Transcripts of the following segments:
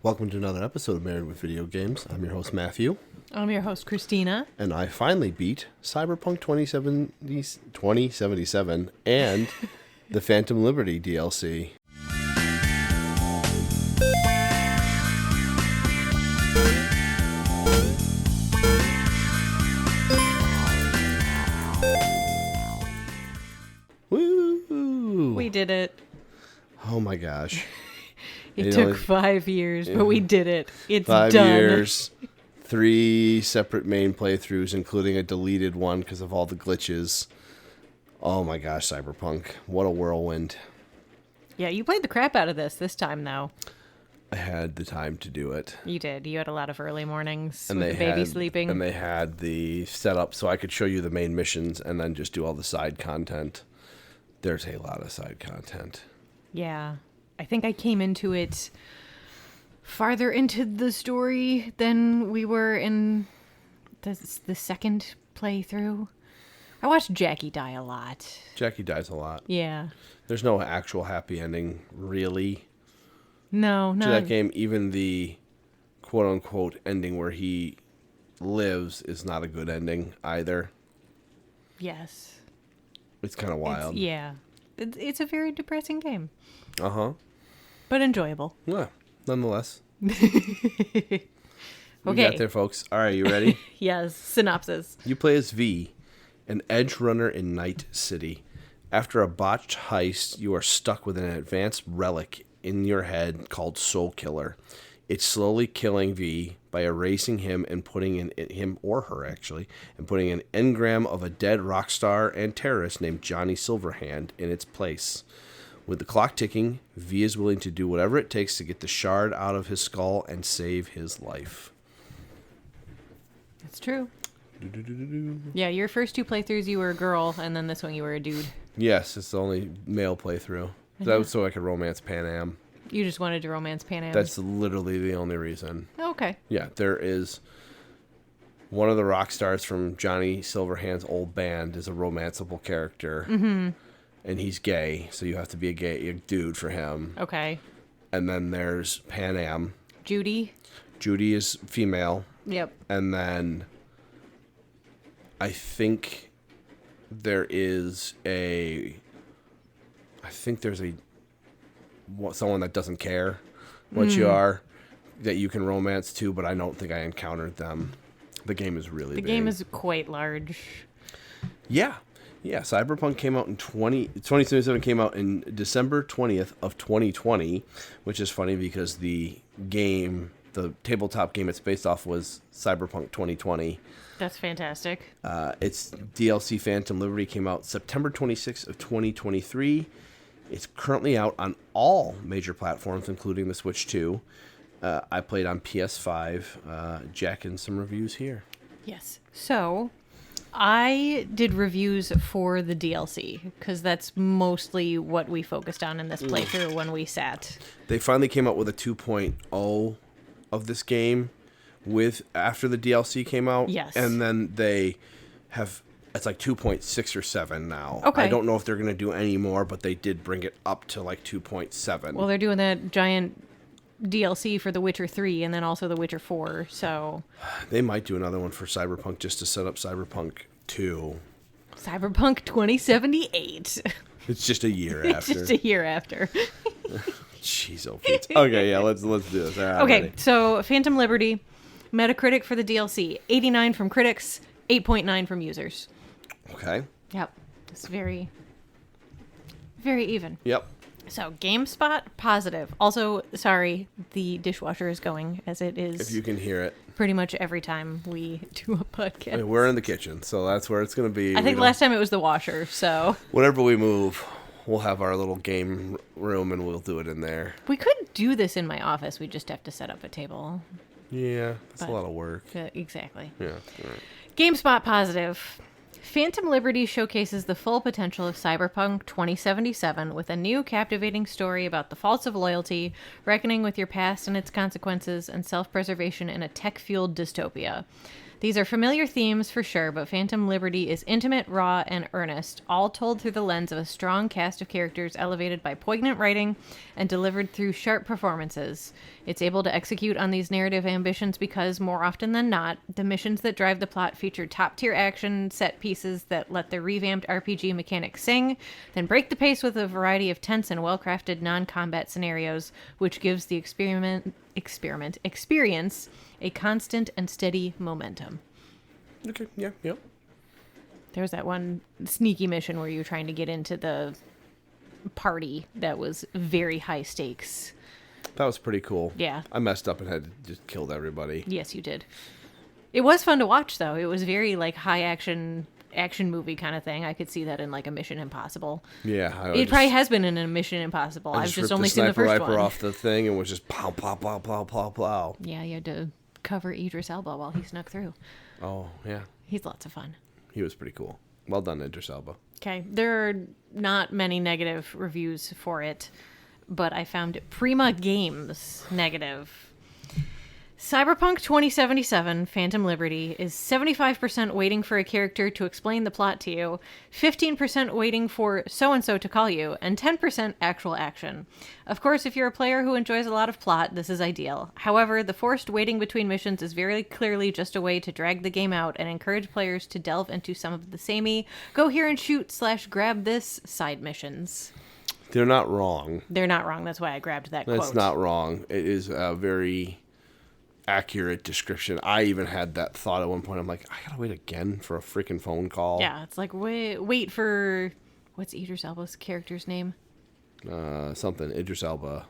Welcome to another episode of Married with Video Games. I'm your host, Matthew. I'm your host, Christina. And I finally beat Cyberpunk 2077 and the Phantom Liberty DLC. Woo! We did it. Oh my gosh. It took 5 years, but we did it. It's 5 done. years, 3 separate main playthroughs, including a deleted one because of all the glitches. Oh my gosh, Cyberpunk. What a whirlwind. Yeah, you played the crap out of this time, though. I had the time to do it. You did. You had a lot of early mornings And with the baby sleeping. And they had the setup so I could show you the main missions and then just do all the side content. There's a lot of side content. Yeah. I think I came into it farther into the story than we were in the second playthrough. I watched Jackie die a lot. Jackie dies a lot. Yeah. There's no actual happy ending, really, No, to that game. Even the quote-unquote ending where he lives is not a good ending either. Yes. It's kind of wild. It's a very depressing game. Uh-huh. But enjoyable. Yeah, nonetheless. We got there, folks. All right, you ready? Yes, synopsis. You play as V, an edge runner in Night City. After a botched heist, you are stuck with an advanced relic in your head called Soul Killer. It's slowly killing V by erasing him and putting in him or her actually, and putting an engram of a dead rock star and terrorist named Johnny Silverhand in its place. With the clock ticking, V is willing to do whatever it takes to get the shard out of his skull and save his life. That's true. Yeah, your first 2 playthroughs you were a girl, and then this one you were a dude. Yes, it's the only male playthrough. That was so I could romance Pan Am. You just wanted to romance Pan Am. That's literally the only reason. Okay. Yeah, there is one of the rock stars from Johnny Silverhand's old band is a romanceable character. Mm-hmm. And he's gay, so you have to be a dude for him. Okay. And then there's Pan Am. Judy. Judy is female. Yep. And then I think there's someone that doesn't care what you are that you can romance too, but I don't think I encountered them. The game is really big. The game is quite large. Yeah. Yeah, Cyberpunk came out in 2077 came out in December 20th of 2020, which is funny because the tabletop game it's based off was Cyberpunk 2020. That's fantastic. Its DLC Phantom Liberty came out September 26th of 2023. It's currently out on all major platforms, including the Switch 2. I played on PS5. Jack in some reviews here. Yes. So, I did reviews for the DLC, because that's mostly what we focused on in this playthrough when we sat. They finally came out with a 2.0 of this game after the DLC came out. Yes. And then they have, it's like 2.6 or 7 now. Okay. I don't know if they're going to do any more, but they did bring it up to like 2.7. Well, they're doing that giant DLC for The Witcher 3 and then also The Witcher 4, so... They might do another one for Cyberpunk just to set up Cyberpunk 2. Cyberpunk 2078. It's just a year It's after. just a year after. Jeez, oh Pete. Okay, yeah, let's do this. All right, Okay, ready. so Phantom Liberty, Metacritic for the DLC, 89 from critics, 8.9 from users. Okay. Yep, it's very, very even. Yep. So GameSpot, positive. Also, sorry, the dishwasher is going, as it is If you can hear it. pretty much every time we do a podcast. I mean, we're in the kitchen, so that's where it's going to be. I think last time it was the washer, so... Whenever we move, we'll have our little game room and we'll do it in there. We could do this in my office. We just have to set up a table. Yeah, that's But- a lot of work. Exactly. Yeah. All right. GameSpot, positive. Phantom Liberty showcases the full potential of Cyberpunk 2077 with a new captivating story about the faults of loyalty, reckoning with your past and its consequences, and self-preservation in a tech-fueled dystopia. These are familiar themes for sure, but Phantom Liberty is intimate, raw, and earnest, all told through the lens of a strong cast of characters elevated by poignant writing and delivered through sharp performances. It's able to execute on these narrative ambitions because, more often than not, the missions that drive the plot feature top-tier action set pieces that let the revamped RPG mechanics sing, then break the pace with a variety of tense and well-crafted non-combat scenarios, which gives the experience a constant and steady momentum. Okay, yeah, yep. There was that one sneaky mission where you were trying to get into the party that was very high stakes. That was pretty cool. Yeah. I messed up and had to just killed everybody. Yes, you did. It was fun to watch, though. It was very, like, high action movie kind of thing. I could see that in, like, a Mission Impossible. Yeah. It probably has been in a Mission Impossible. I've just only seen the first one. Sniper rifle off the thing and was just pow, pow, pow, pow, pow, pow. Yeah, you had to cover Idris Elba while he snuck through. Oh, yeah. He's lots of fun. He was pretty cool. Well done, Idris Elba. Okay, there are not many negative reviews for it, but I found Prima Games negative. Cyberpunk 2077 Phantom Liberty is 75% waiting for a character to explain the plot to you, 15% waiting for so-and-so to call you, and 10% actual action. Of course, if you're a player who enjoys a lot of plot, this is ideal. However, the forced waiting between missions is very clearly just a way to drag the game out and encourage players to delve into some of the samey, go here and shoot / grab this side missions. They're not wrong. They're not wrong. That's why I grabbed that quote. That's not wrong. It is a very accurate description. I even had that thought at one point. I'm like, I gotta wait again for a freaking phone call. Yeah, it's like wait for what's Idris Elba's character's name? Something Idris Elba.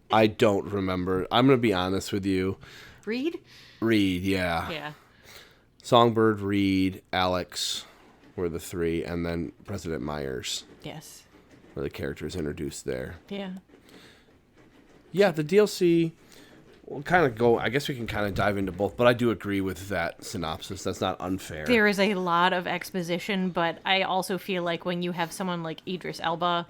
I don't remember. I'm gonna be honest with you. Reed, yeah. Yeah. Songbird, Reed, Alex were the three, and then President Myers Yes. were the characters introduced there. Yeah. Yeah, the DLC. We'll kind of go, I guess we can kind of dive into both, but I do agree with that synopsis. That's not unfair. There is a lot of exposition, but I also feel like when you have someone like Idris Elba,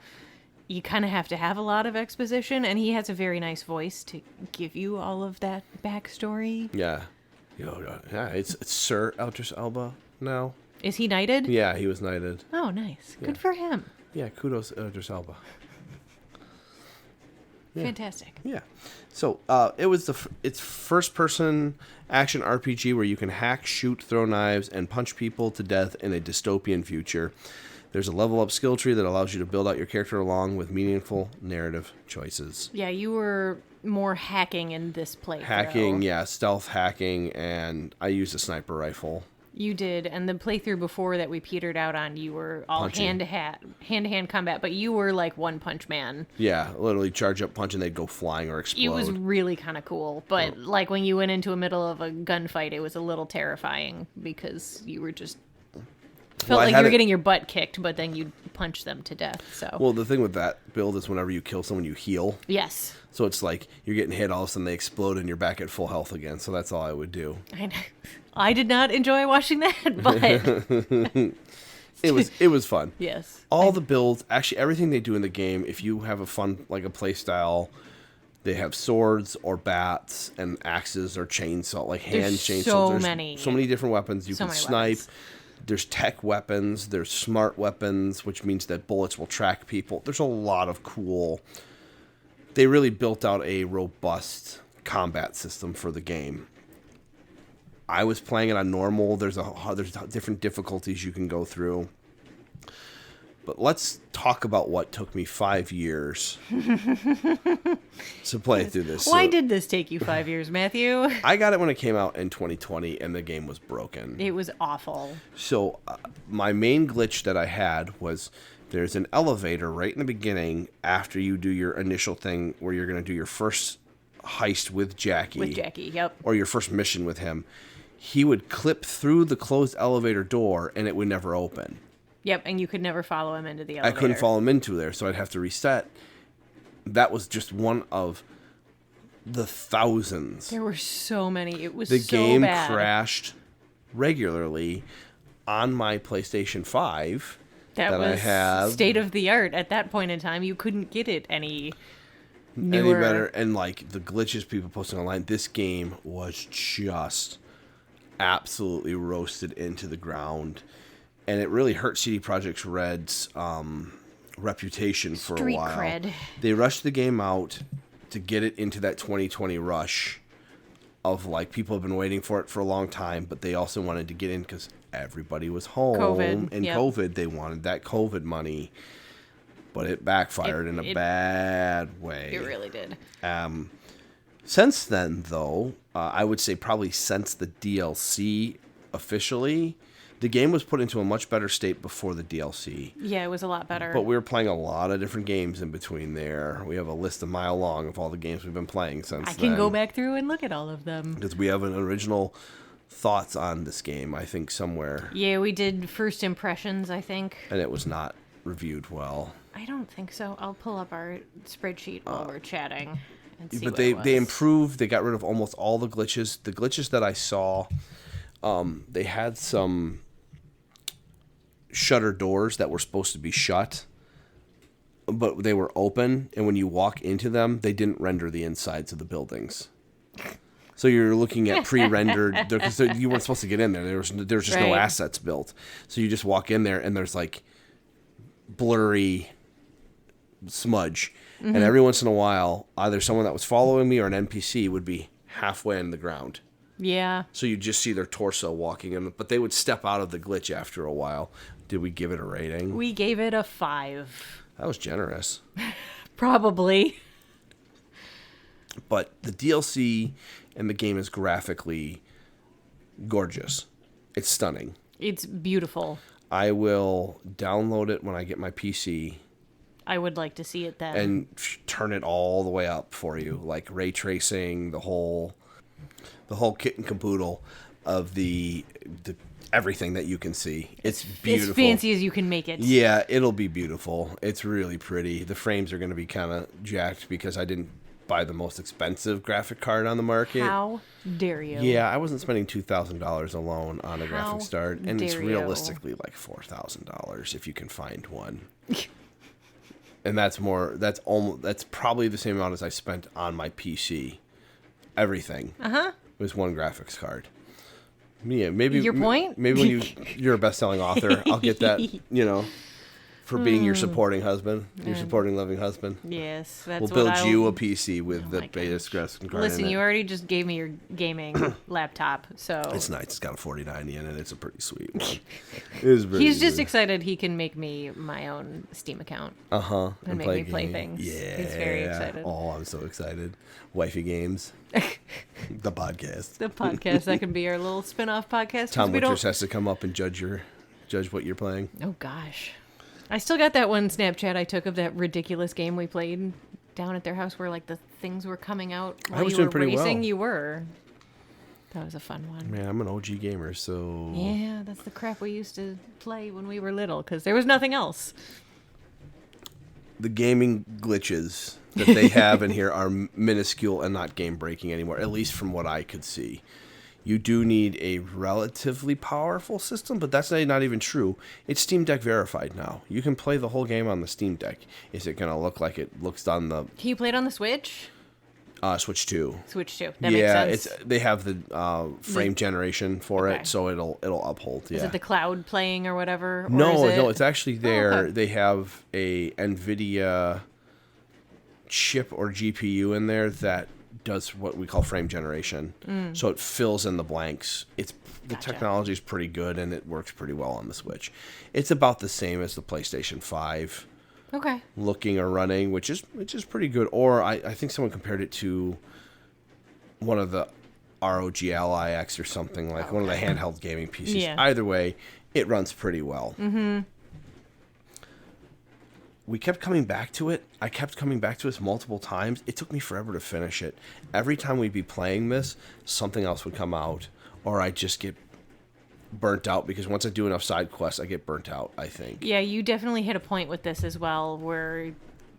you kind of have to have a lot of exposition, and he has a very nice voice to give you all of that backstory. Yeah. Yeah, it's Sir Idris Elba now. Is he knighted? Yeah, he was knighted. Oh, nice. Good for him. Yeah, kudos Idris Elba. Yeah. Fantastic. Yeah. So it's first-person action RPG where you can hack, shoot, throw knives, and punch people to death in a dystopian future. There's a level-up skill tree that allows you to build out your character along with meaningful narrative choices. Yeah, you were more hacking in this playthrough. Hacking, yeah, stealth hacking, and I used a sniper rifle. You did, and the playthrough before that we petered out on, you were all hand-to-hand combat, but you were like One Punch Man. Yeah, literally charge up, punch, and they'd go flying or explode. It was really kind of cool, but like when you went into the middle of a gunfight, it was a little terrifying because you were just felt like you were getting your butt kicked, but then you'd punch them to death. So well, the thing with that build is whenever you kill someone, you heal. Yes. So it's like you're getting hit, all of a sudden they explode, and you're back at full health again. So that's all I would do. I did not enjoy watching that, but it was fun. Yes. All the builds, actually everything they do in the game, if you have a fun like a play style, they have swords or bats and axes or chainsaw, like hand chainsaws. There's so many different weapons you can snipe. Weapons. There's tech weapons, there's smart weapons, which means that bullets will track people. There's a lot of cool. They really built out a robust combat system for the game. I was playing it on normal. There's different difficulties you can go through. But let's talk about what took me 5 years to play through this. Why did this take you 5 years, Matthew? I got it when it came out in 2020, and the game was broken. It was awful. So my main glitch that I had was there's an elevator right in the beginning after you do your initial thing where you're going to do your first heist with Jackie. With Jackie, yep. Or your first mission with him. He would clip through the closed elevator door, and it would never open. Yep, and you could never follow him into the elevator. I couldn't follow him into there, so I'd have to reset. That was just one of the thousands. There were so many. It was the so game bad. Crashed regularly on my PlayStation 5 that I have. State of the art at that point in time. You couldn't get it any newer. Any better. And like the glitches people posting online, this game was just absolutely roasted into the ground. And it really hurt CD Projekt Red's reputation for a Street while. cred. They rushed the game out to get it into that 2020 rush of like people have been waiting for it for a long time, but they also wanted to get in because everybody was home. COVID, And yep. COVID, they wanted that COVID money. But it backfired in a bad way. It really did. Since then, though, I would say probably since the DLC officially, the game was put into a much better state before the DLC. Yeah, it was a lot better. But we were playing a lot of different games in between there. We have a list a mile long of all the games we've been playing since then. I can go back through and look at all of them. Because we have an original thoughts on this game, I think, somewhere. Yeah, we did first impressions, I think. And it was not reviewed well. I don't think so. I'll pull up our spreadsheet while we're chatting and see But what it was. they improved. They got rid of almost all the glitches. The glitches that I saw, they had some shutter doors that were supposed to be shut, but they were open. And when you walk into them, they didn't render the insides of the buildings. So you're looking at pre-rendered, because you weren't supposed to get in there. There was just no Right. assets built. So you just walk in there and there's like blurry smudge. And every once in a while, either someone that was following me or an NPC would be halfway in the ground. Yeah. So you just see their torso walking in, but they would step out of the glitch after a while. Did we give it a rating? We gave it a 5. That was generous. Probably. But the DLC and the game is graphically gorgeous. It's stunning. It's beautiful. I will download it when I get my PC I would like to see it then. and turn it all the way up for you, like ray tracing, the whole kit and caboodle of the everything that you can see. It's beautiful. As fancy as you can make it. Yeah, it'll be beautiful. It's really pretty. The frames are going to be kind of jacked because I didn't buy the most expensive graphic card on the market. How dare you? Yeah, I wasn't spending $2,000 alone on a How graphics card, and it's dare you. realistically like $4,000 if you can find one. And that's more. That's probably the same amount as I spent on my PC. Everything. Was one graphics card. Yeah, maybe Your point? Maybe when you're a best-selling author, I'll get that. For being your supporting husband, your supporting loving husband. Yes, that's We'll what build you a PC with Oh the my beta graphics card. Listen, in you it. already just gave me your gaming laptop, so It's nice. It's got a 4090 in it. It's a pretty sweet one. It is pretty he's just good. excited he can make me my own Steam account Uh-huh. and make me play games. things. Yeah. He's very excited. Oh, I'm so excited. Wifey Games. The podcast. The podcast that can be our little spin-off podcast. 'cause Tom we Winters don't... has to come up and judge what you're playing. Oh gosh, I still got that one Snapchat I took of that ridiculous game we played down at their house where like the things were coming out while was you doing were pretty racing. well. You were. That was a fun one. Man, I'm an OG gamer, so Yeah, that's the crap we used to play when we were little because there was nothing else. the gaming glitches that they have in here are minuscule and not game breaking anymore, at least from what I could see. You do need a relatively powerful system, but that's not even true. It's Steam Deck verified now. You can play the whole game on the Steam Deck. Is it going to look like it looks on the Can you play it on the Switch? Switch 2? Switch 2. That makes sense. They have the frame generation for Okay. it, so it'll uphold. Yeah. Is it the cloud playing or whatever? Or No, is it... no, it's actually there. okay. They have a NVIDIA chip or GPU in there that does what we call frame generation. So it fills in the blanks. The Gotcha. technology is pretty good and it works pretty well on the Switch. It's about the same as the PlayStation 5 Okay. looking or running, which is pretty good. Or I think someone compared it to one of the ROG Ally X or something, like one of the handheld gaming PCs. Yeah. Either way, it runs pretty well. Mm-hmm. We kept coming back to it. I kept coming back to this multiple times. It took me forever to finish it. Every time we'd be playing this, something else would come out, or I'd just get burnt out because once I do enough side quests, I get burnt out, I think. Yeah, you definitely hit a point with this as well where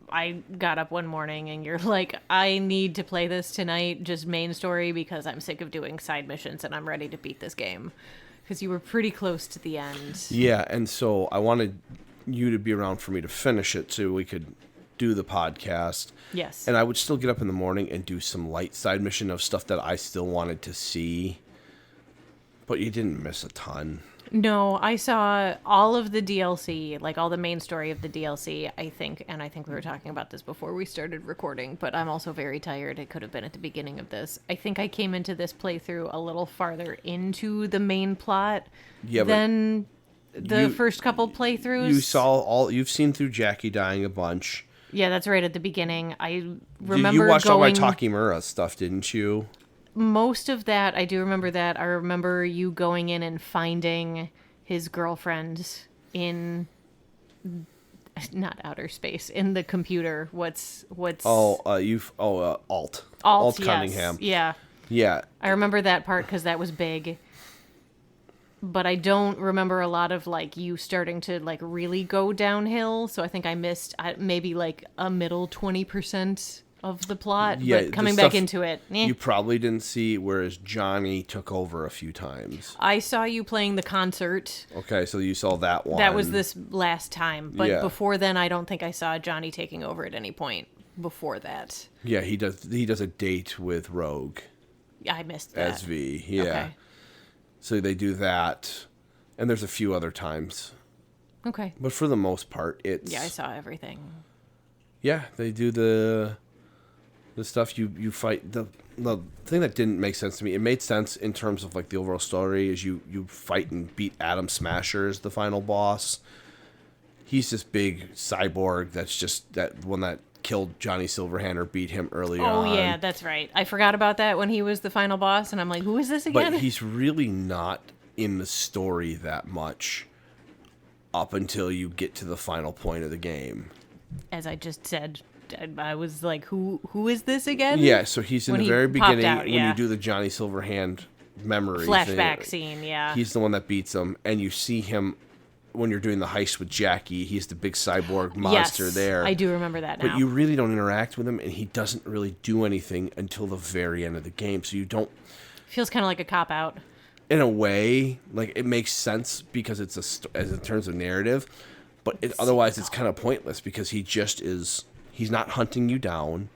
I got up one morning and you're like, I need to play this tonight, just main story, because I'm sick of doing side missions and I'm ready to beat this game. Because you were pretty close to the end. Yeah, and so I wanted you to be around for me to finish it so we could do the podcast. Yes. And I would still get up in the morning and do some light side mission of stuff that I still wanted to see But you didn't miss a ton. No, I saw all of the DLC, like all the main story of the DLC, I think, and I think we were talking about this before we started recording, but I'm also very tired. It could have been at the beginning of this. I think I came into this playthrough a little farther into the main plot than the first couple playthroughs. You've seen through Jackie dying a bunch. Yeah, that's right at the beginning. I remember you watched all my Takimura stuff, didn't you? Most of that, I do remember that. I remember you going in and finding his girlfriend in, not outer space, in the computer. What's Alt Alt, yes. Cunningham. Yeah. I remember that part because that was big. But I don't remember a lot of, like, you starting to, like, really go downhill. So I think I missed maybe, like, a middle 20% of the plot, but coming back into it. You probably didn't see, whereas Johnny took over a few times. I saw you playing the concert. Okay, so you saw that one. That was this last time. But before then, I don't think I saw Johnny taking over at any point before that. Yeah, he does a date with Rogue. I missed that. SV, yeah. Okay. So they do that, and there's a few other times. Okay. But for the most part, it's... Yeah, I saw everything. Yeah, they do the stuff you fight. The thing that didn't make sense to me, it made sense in terms of like the overall story, is you fight and beat Atom Smasher as the final boss. He's this big cyborg that's just that one that killed Johnny Silverhand or beat him early on. Oh yeah, that's right. I forgot about that when he was the final boss, and I'm like, who is this again? But he's really not in the story that much up until you get to the final point of the game. As I just said, I was like, who is this again? Yeah, so he's in the very beginning out, when you do the Johnny Silverhand memory flashback scene, yeah. He's the one that beats him, and you see him when you're doing the heist with Jackie. He's the big cyborg monster there. I do remember that now. But you really don't interact with him, and he doesn't really do anything until the very end of the game, so you don't... Feels kind of like a cop-out. In a way, like, it makes sense because it's as in terms of narrative, but otherwise it's kind of pointless because he just is... He's not hunting you down.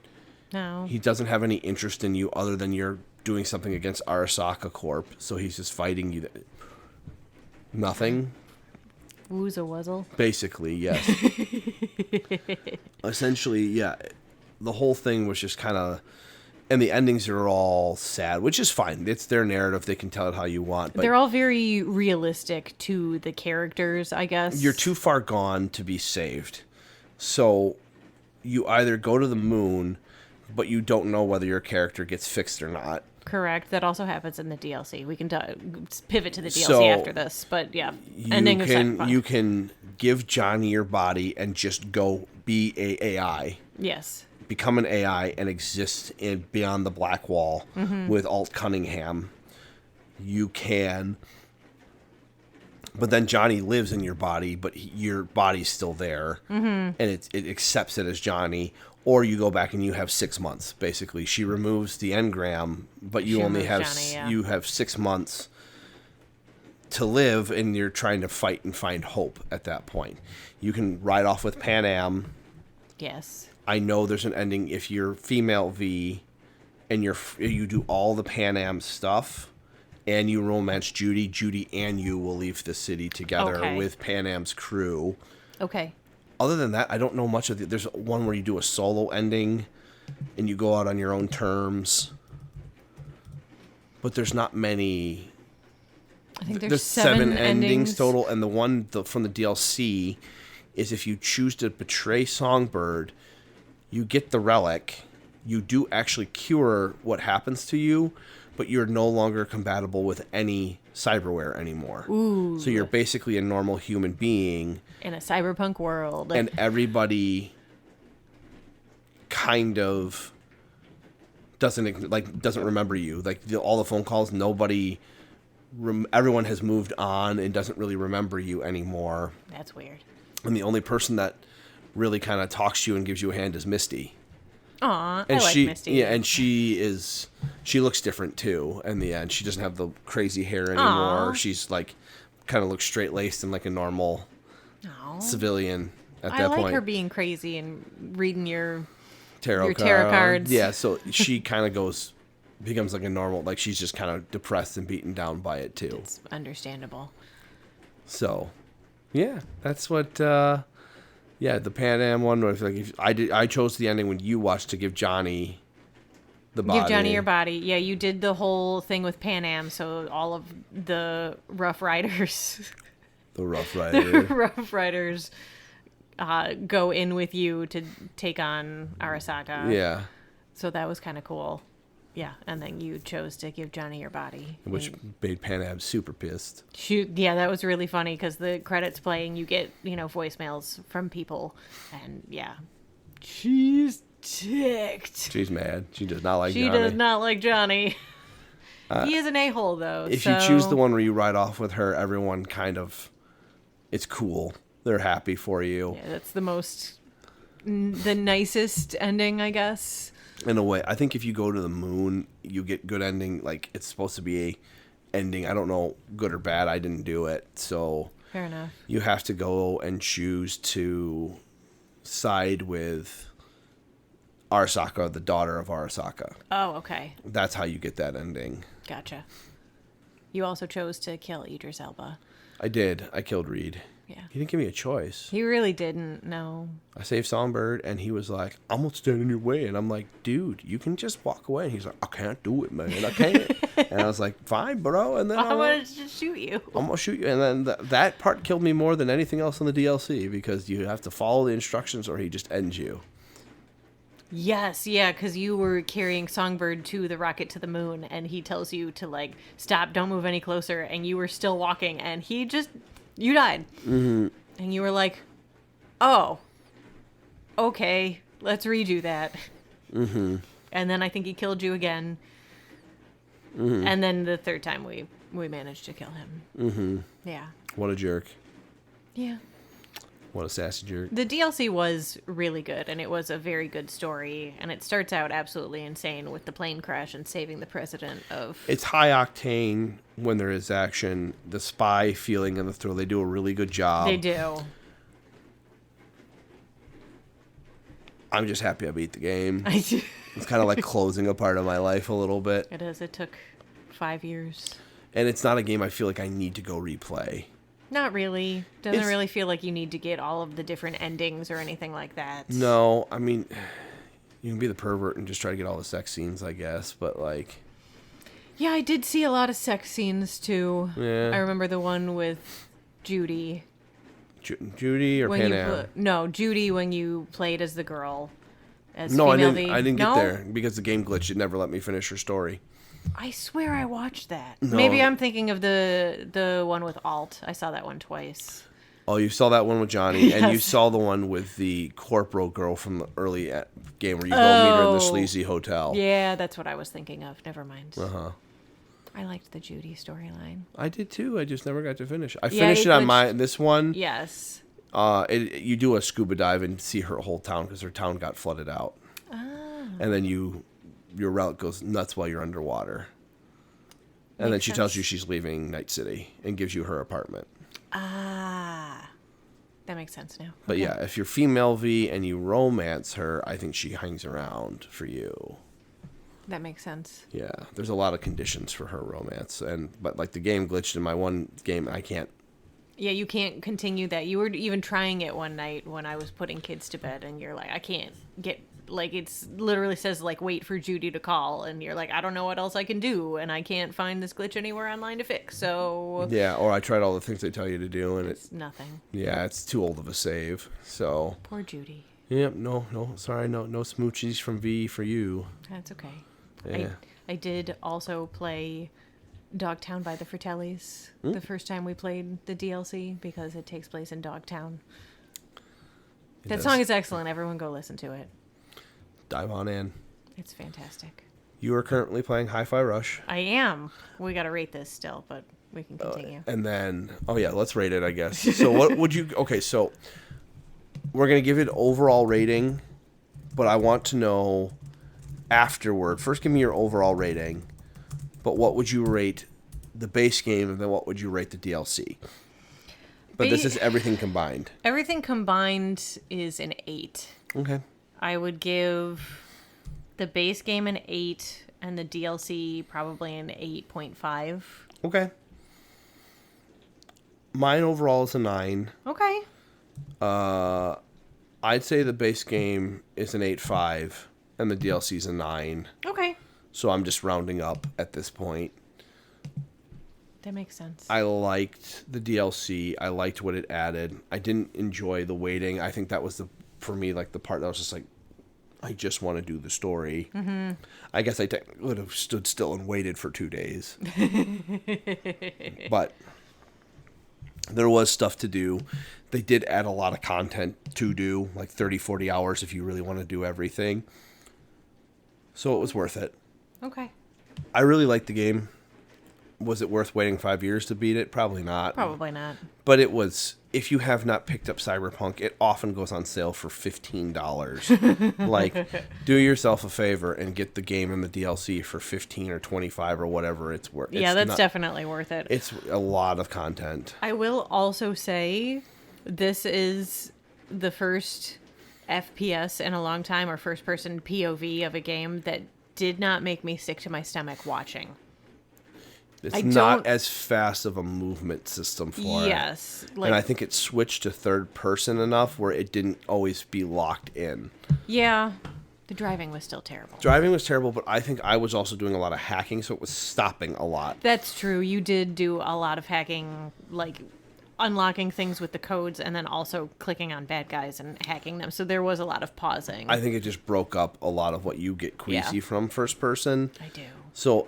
No. He doesn't have any interest in you other than you're doing something against Arasaka Corp. So he's just fighting you. Nothing. Wooza wuzzle. Basically, yes. Essentially, yeah. The whole thing was just kind of... And the endings are all sad, which is fine. It's their narrative. They can tell it how you want. But they're all very realistic to the characters, I guess. You're too far gone to be saved. So... You either go to the moon, but you don't know whether your character gets fixed or not. Correct. That also happens in the DLC. We can pivot to the DLC after this, but yeah, ending of Cyberpunk. You can give Johnny your body and just go be a AI. Yes. Become an AI and exist beyond the black wall with Alt Cunningham. You can... But then Johnny lives in your body, but your body's still there, and it accepts it as Johnny. Or you go back and you have 6 months. Basically, she removes the engram, but you only have you have 6 months to live, and you're trying to fight and find hope at that point. You can ride off with Pan Am. Yes. I know there's an ending if you're female V, and you do all the Pan Am stuff. And you romance Judy. Judy and you will leave the city together with Pan Am's crew. Okay. Other than that, I don't know much of the... There's one where you do a solo ending, and you go out on your own terms. But there's not many... I think there's 7 endings total, and the one from the DLC is if you choose to betray Songbird, you get the relic. You do actually cure what happens to you, but you're no longer compatible with any cyberware anymore. Ooh. So you're basically a normal human being. In a cyberpunk world. And everybody kind of doesn't remember you. Like all the phone calls, everyone has moved on and doesn't really remember you anymore. That's weird. And the only person that really kind of talks to you and gives you a hand is Misty. Aw, and I like Misty. Yeah, and she looks different too in the end. She doesn't have the crazy hair anymore. Aww. She's like kind of looks straight laced and like a normal civilian at that point. I like her being crazy and reading your tarot cards. Yeah, so she kind of goes becomes like a normal, like she's just kind of depressed and beaten down by it too. It's understandable. So, yeah, that's what. Yeah, the Pan Am one was like I chose the ending when you watched to give Johnny the body. Give Johnny your body. Yeah, you did the whole thing with Pan Am, so all of the Rough Riders, The Rough Rider. Rough Riders, go in with you to take on Arasaka. Yeah. So that was kind of cool. Yeah, and then you chose to give Johnny your body. Which made Pan Am super pissed. Shoot, yeah, that was really funny because the credits playing, you get, voicemails from people, and yeah, she's ticked. She's mad. She does not like She Johnny. does not like Johnny. He is an a-hole, though. If you choose the one where you ride off with her, everyone kind of, it's cool. They're happy for you. Yeah, that's the nicest ending, I guess. In a way, I think if you go to the moon, you get good ending. Like, it's supposed to be a ending. I don't know, good or bad. I didn't do it. So Fair enough. you have to go and choose to side with Arasaka, the daughter of Arasaka. Oh, okay. That's how you get that ending. Gotcha. You also chose to kill Idris Elba. I did. I killed Reed. Yeah. He didn't give me a choice. He really didn't, no. I saved Songbird, and he was like, I'm going to stand in your way. And I'm like, dude, you can just walk away. And he's like, I can't do it, man. I can't. And I was like, fine, bro. And then I'm going to just shoot you. I'm going to shoot you. And then that part killed me more than anything else in the DLC because you have to follow the instructions or he just ends you. Yes, yeah, because you were carrying Songbird to the rocket to the moon, and he tells you to, stop, don't move any closer, and you were still walking, and you died. Mm-hmm. And you were like, oh, okay, let's redo that. Mm-hmm. And then I think he killed you again. Mm-hmm. And then the third time we managed to kill him. Mm-hmm. Yeah. What a jerk. Yeah. What a sassy jerk. The DLC was really good, and it was a very good story, and it starts out absolutely insane with the plane crash and saving the president of... It's high octane when there is action. The spy feeling and the thrill, they do a really good job. They do. I'm just happy I beat the game. I do. It's kind of like closing a part of my life a little bit. It is. It took 5 years. And it's not a game I feel like I need to go replay. Not really. Doesn't It's- really feel like you need to get all of the different endings or anything like that. No, I mean, you can be the pervert and just try to get all the sex scenes, I guess, but like... Yeah, I did see a lot of sex scenes, too. Yeah. I remember the one with Judy. Judy or When Pan you Am? No, Judy when you played as the girl. As No, I female didn't. lead. I didn't get No? there because the game glitched. It never let me finish her story. I swear I watched that. No. Maybe I'm thinking of the one with Alt. I saw that one twice. Oh, you saw that one with Johnny, and you Yes. saw the one with the corporal girl from the early game where you go meet her in the Oh. sleazy hotel. Yeah, that's what I was thinking of. Never mind. Uh-huh. I liked the Judy storyline. I did too. I just never got to finish. I Yeah, finished it it on glitched. this one. Yes. You do a scuba dive and see her whole town because her town got flooded out. And then your route goes nuts while you're underwater. And then Makes she tells sense. you she's leaving Night City and gives you her apartment. Ah. That makes sense now. But Okay. yeah, if you're female V and you romance her, I think she hangs around for you. That makes sense. Yeah, there's a lot of conditions for her romance, but like the game glitched in my one game, I can't. Yeah, you can't continue that. You were even trying it one night when I was putting kids to bed, and you're like, I can't get, it's literally says, wait for Judy to call, and you're like, I don't know what else I can do, and I can't find this glitch anywhere online to fix, so... Yeah, or I tried all the things they tell you to do, and It's nothing. it's too old of a save. So, Poor Judy. yep, no, sorry, no smoochies from V for you. That's okay. Yeah. I did also play Dogtown by the Fratellis the first time we played the DLC because it takes place in Dogtown. That song is excellent. Everyone go listen to it. Dive on in. It's fantastic. You are currently playing Hi-Fi Rush. I am. We got to rate this still, but we can continue. And then, let's rate it, I guess. So what would you, okay, so we're going to give it overall rating, but I want to know afterward. First, give me your overall rating, but what would you rate the base game, and then what would you rate the DLC? But this is everything combined. Everything combined is an 8. Okay. I would give the base game an 8, and the DLC probably an 8.5. Okay. Mine overall is a 9. Okay. I'd say the base game is an 8.5, and the DLC is a 9. Okay. So I'm just rounding up at this point. That makes sense. I liked the DLC. I liked what it added. I didn't enjoy the waiting. I think that was for me, like the part that was just like, I just want to do the story. Mm-hmm. I guess I would have stood still and waited for 2 days. But there was stuff to do. They did add a lot of content to do, like 30, 40 hours if you really want to do everything. So it was worth it. Okay. I really liked the game. Was it worth waiting 5 years to beat it? Probably not. Probably not. But it was, if you have not picked up Cyberpunk, it often goes on sale for $15. Like, do yourself a favor and get the game and the DLC for 15 or 25 or whatever it's worth. Yeah, that's definitely worth it. It's a lot of content. I will also say this is the first FPS in a long time, or first person POV of a game that did not make me sick to my stomach watching. It's not as fast of a movement system for it. Yes. And I think it switched to third person enough where it didn't always be locked in. Yeah. The driving was still terrible. Driving was terrible, but I think I was also doing a lot of hacking, so it was stopping a lot. That's true. You did do a lot of hacking, like unlocking things with the codes and then also clicking on bad guys and hacking them. So there was a lot of pausing. I think it just broke up a lot of what you get queasy from first person. I do. So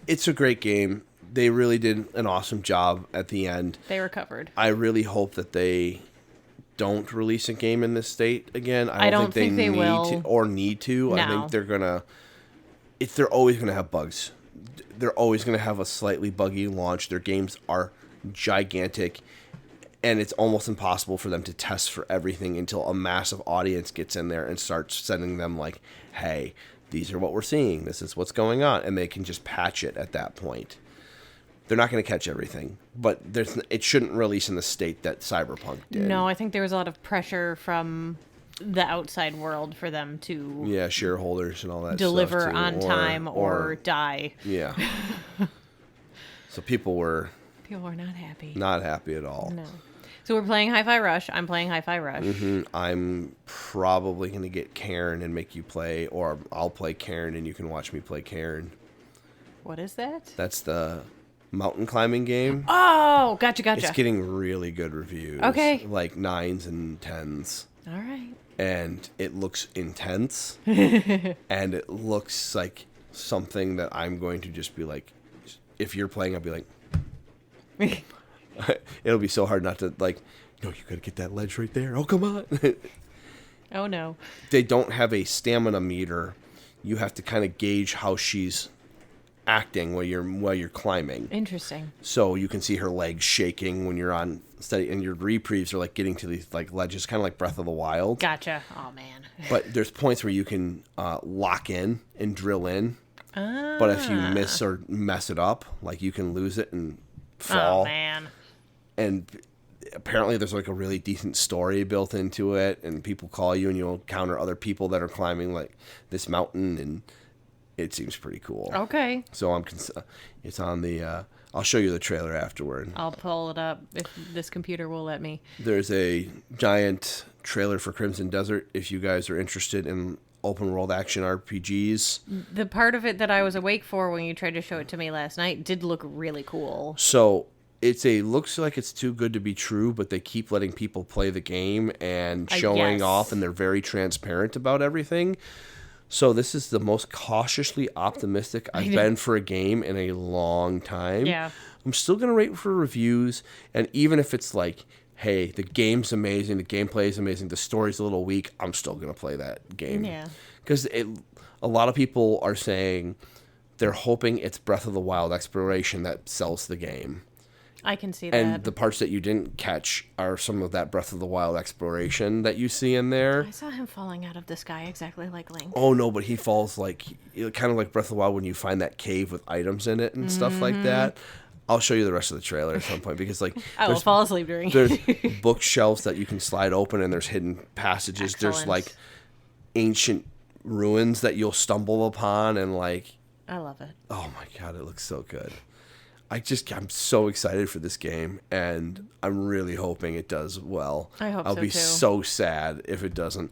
it's a great game. They really did an awesome job at the end. They recovered. I really hope that they don't release a game in this state again. I don't think they will. Need to. No. I think they're gonna. They're always gonna have bugs. They're always gonna have a slightly buggy launch. Their games are gigantic, and it's almost impossible for them to test for everything until a massive audience gets in there and starts sending them like, "Hey, these are what we're seeing. This is what's going on," and they can just patch it at that point. They're not going to catch everything, but it shouldn't release in the state that Cyberpunk did. No, I think there was a lot of pressure from the outside world for them to shareholders and all that deliver stuff too, on time or die. Yeah. So people were not happy. Not happy at all. No. So we're playing Hi-Fi Rush. I'm playing Hi-Fi Rush. Mm-hmm. I'm probably going to get Karen and make you play, or I'll play Karen and you can watch me play Karen. What is that? That's the mountain climbing game. Oh, gotcha. It's getting really good reviews. Okay. Like 9s and 10s. All right. And it looks intense. And it looks like something that I'm going to just be like, if you're playing, I'll be like, it'll be so hard not to like, no, you gotta get that ledge right there. Oh, come on. Oh, no. They don't have a stamina meter. You have to kind of gauge how she's acting while you're climbing. Interesting. So you can see her legs shaking when you're on steady, and your reprieves are like getting to these like ledges, kind of like Breath of the Wild. Gotcha. Oh, man. But there's points where you can lock in and drill in. But if you miss or mess it up, like you can lose it and fall. Oh, man. And apparently there's like a really decent story built into it, and people call you and you'll encounter other people that are climbing like this mountain, and it seems pretty cool. Okay. So it's on the I'll show you the trailer afterward. I'll pull it up if this computer will let me. There's a giant trailer for Crimson Desert if you guys are interested in open world action RPGs. The part of it that I was awake for when you tried to show it to me last night did look really cool. So looks like it's too good to be true, but they keep letting people play the game and showing off, and they're very transparent about everything. So this is the most cautiously optimistic I've been for a game in a long time. Yeah. I'm still going to wait for reviews, and even if it's like, hey, the game's amazing, the gameplay is amazing, the story's a little weak, I'm still going to play that game. Yeah. Because a lot of people are saying they're hoping it's Breath of the Wild exploration that sells the game. I can see that. And the parts that you didn't catch are some of that Breath of the Wild exploration that you see in there. I saw him falling out of the sky exactly like Link. Oh, no, but he falls like, kind of like Breath of the Wild when you find that cave with items in it and stuff like that. I'll show you the rest of the trailer at some point because like I will fall asleep during there's bookshelves that you can slide open and there's hidden passages. Excellent. There's like ancient ruins that you'll stumble upon, and like, I love it. oh my god, it looks so good. I'm so excited for this game, and I'm really hoping it does well. I hope I'll so, be too. so sad if it doesn't.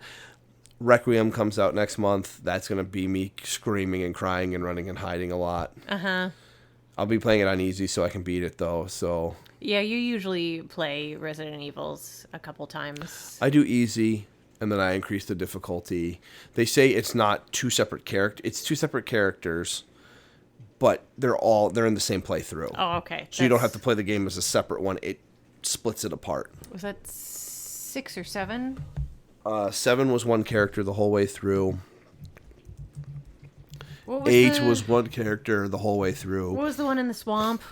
Requiem comes out next month. That's going to be me screaming and crying and running and hiding a lot. Uh-huh. I'll be playing it on easy so I can beat it, though. So Yeah, you usually play Resident Evils a couple times. I do easy, and then I increase the difficulty. They say it's not two separate characters. It's two separate characters, but they're in the same playthrough. Oh, okay. So you don't have to play the game as a separate one. It splits it apart. Was that 6 or 7? 7 was one character the whole way through. What was 8 was one character the whole way through. What was the one in the swamp?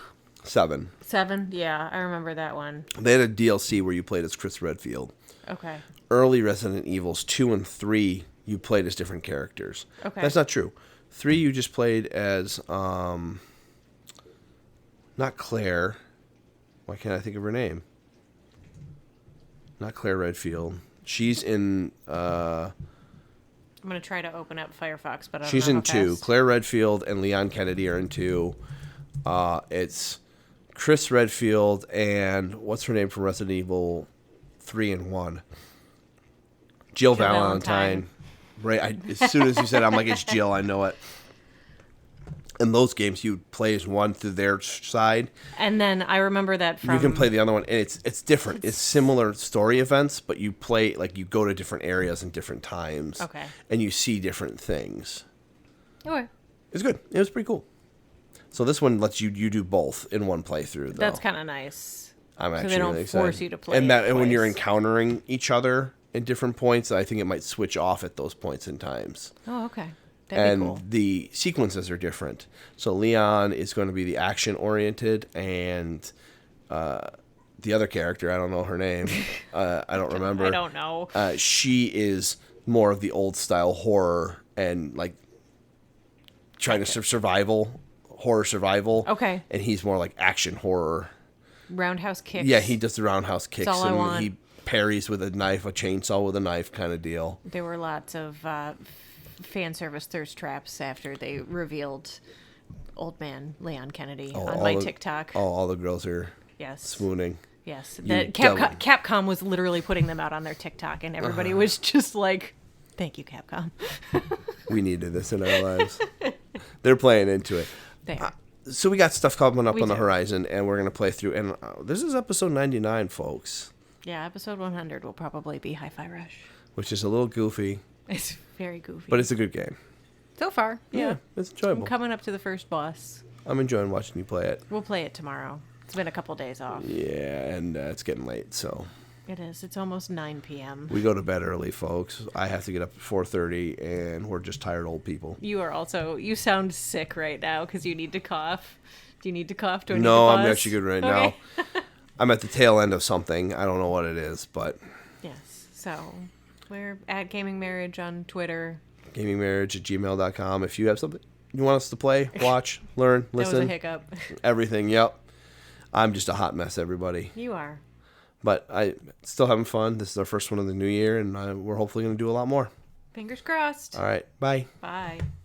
7. 7? Yeah, I remember that one. They had a DLC where you played as Chris Redfield. Okay. Early Resident Evils 2 and 3, you played as different characters. Okay. That's not true. 3, you just played as, not Claire. Why can't I think of her name? Not Claire Redfield. She's in, I'm going to try to open up Firefox, but I don't she's know in how 2. fast. Claire Redfield and Leon Kennedy are in 2. It's Chris Redfield and what's her name from Resident Evil 3 and 1? Jill Valentine. Right. As soon as you said it, I'm like, it's Jill. I know it. In those games, you play as one through their side. And then I remember that from... You can play the other one, and it's different. It's similar story events, but you play, like, you go to different areas and different times. Okay. And you see different things. Okay. It's good. It was pretty cool. So this one lets you do both in one playthrough, though. That's kind of nice. I'm So actually they don't really excited. force you to play and it when you're twice. encountering each other in different points, I think it might switch off at those points in times. Oh, okay. That'd And be cool. the sequences are different. So Leon is going to be the action oriented, and the other character, I don't know her name, I don't remember. I don't know. She is more of the old style horror and like trying to horror survival. Okay. And he's more like action horror. Roundhouse kicks. Yeah, he does the roundhouse kicks, all I and want. he parries with a knife, a chainsaw with a knife kind of deal. There were lots of fan service thirst traps after they revealed old man Leon Kennedy on my TikTok. Oh, all the girls are Yes. swooning. Yes. You That Capcom was literally putting them out on their TikTok, and everybody was just like, thank you, Capcom. We needed this in our lives. They're playing into it. They are. So we got stuff coming up We on the do. horizon, and we're going to play through. And this is episode 99, folks, Yeah, episode 100 will probably be Hi-Fi Rush. which is a little goofy, It's very goofy. but it's a good game. so far, yeah. It's I'm enjoyable. coming up to the first boss. I'm enjoying watching you play it. We'll play it tomorrow. It's been a couple days off. Yeah, and it's getting late, so It is. It's almost 9 p.m. we go to bed early, folks. I have to get up at 4:30, and we're just tired old people. You are also, you sound sick right now because you need to cough. Do you need to cough? Do I need No, to I'm pause? actually good right Okay. now. I'm at the tail end of something. I don't know what it is, but Yes. So we're at Gaming Marriage on Twitter. gamingmarriage@gmail.com. If you have something you want us to play, watch, learn, That was a listen, hiccup. everything, yep. I'm just a hot mess, everybody. You are. But I still having fun. This is our first one of the new year, and we're hopefully going to do a lot more. Fingers crossed. All right, bye. Bye.